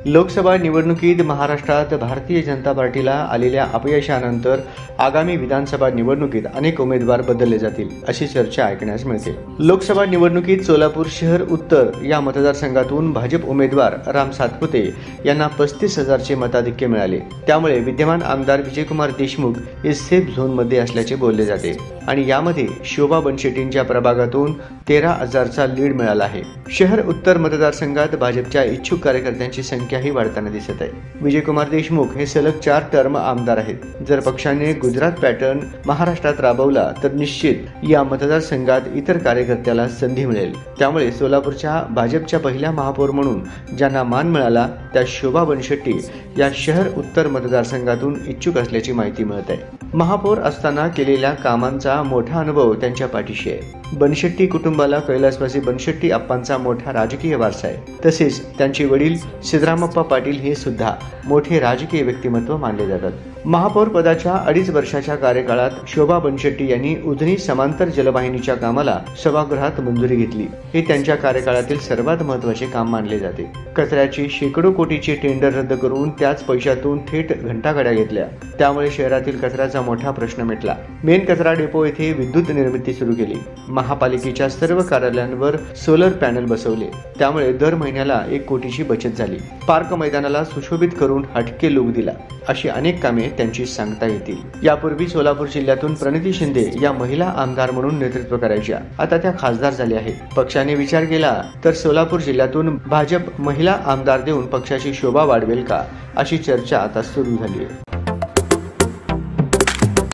लोकसभा निवडणुकीत महाराष्ट्रात भारतीय जनता पार्टीला आलेल्या अपयशानंतर आगामी विधानसभा निवडणुकीत अनेक उमेदवार बदलले जातील अशी चर्चा ऐकण्यास मिळते। लोकसभा निवडणुकीत सोलापूर शहर उत्तर या मतदारसंघातून भाजप उमेदवार राम सातपुते यांना 35,000चे मताधिक्य मिळाले। त्यामुळे विद्यमान आमदार विजयकुमार देशमुख हे सेफ झोनमध्ये असल्याचे बोलले जाते आणि यामध्ये शोभा बनशेट्टींच्या प्रभागातून 13,000चा लीड मिळाला आहे। शहर उत्तर मतदारसंघात भाजपच्या इच्छुक कार्यकर्त्यांची संख्याही वाढताना दिसत आहे। विजयकुमार देशमुख हे सलग 4 टर्म आमदार आहेत। जर पक्षाने गुजरात पॅटर्न महाराष्ट्रात राबवला तर निश्चित या मतदारसंघात इतर कार्यकर्त्याला संधी मिळेल। त्यामुळे सोलापूरच्या भाजपच्या पहिल्या महापौर म्हणून ज्यांना मान मिळाला त्या शोभा बनशेट्टी या शहर उत्तर मतदारसंघातून इच्छुक असल्याची माहिती मिळत आहे। महापौर असताना केलेल्या कामांचा मोठा अनुभव त्यांच्या पाठीशी आहे। बनशेट्टी कुटुंबाला कैलासवासी बनशेट्टी अप्पांचा मोठा राजकीय वारसा आहे। तसेच त्यांचे वडील सिद्धरामप्पा पाटील हे सुद्धा मोठे राजकीय व्यक्तिमत्व मानले जातात। महापौर पदाच्या 2.5 वर्षाच्या कार्यकाळात शोभा बनशेट्टी यांनी उजनी समांतर जलवाहिनीच्या कामाला सभागृहात मंजुरी घेतली। हे त्यांच्या कार्यकाळातील सर्वात महत्त्वाचे काम मानले जाते। कचऱ्याची शेकडो कोटीचे टेंडर रद्द करून त्याच पैशातून थेट घंटागाड्या घेतल्या। त्यामुळे शहरातील कचऱ्याचा मोठा प्रश्न मिटला। मेन कचरा डेपो येथे विद्युत निर्मिती सुरू केली। महापालिकेच्या सर्व कार्यालयांवर सोलर पॅनल बसवले। त्यामुळे दर महिन्याला 1 कोटीची बचत झाली। पार्क मैदानाला सुशोभित करून हटके लुक दिला। अशी अनेक कामे त्यांची सांगता येतील। यापूर्वी सोलापूर जिल्ह्यातून प्रणिती शिंदे या महिला आमदार म्हणून नेतृत्व करायच्या, आता त्या खासदार झाल्या आहेत। पक्षाने विचार केला तर सोलापूर जिल्ह्यातून भाजप महिला आमदार देऊन पक्षाची शोभा वाढवेल का, अशी चर्चा आता सुरू झाली आहे।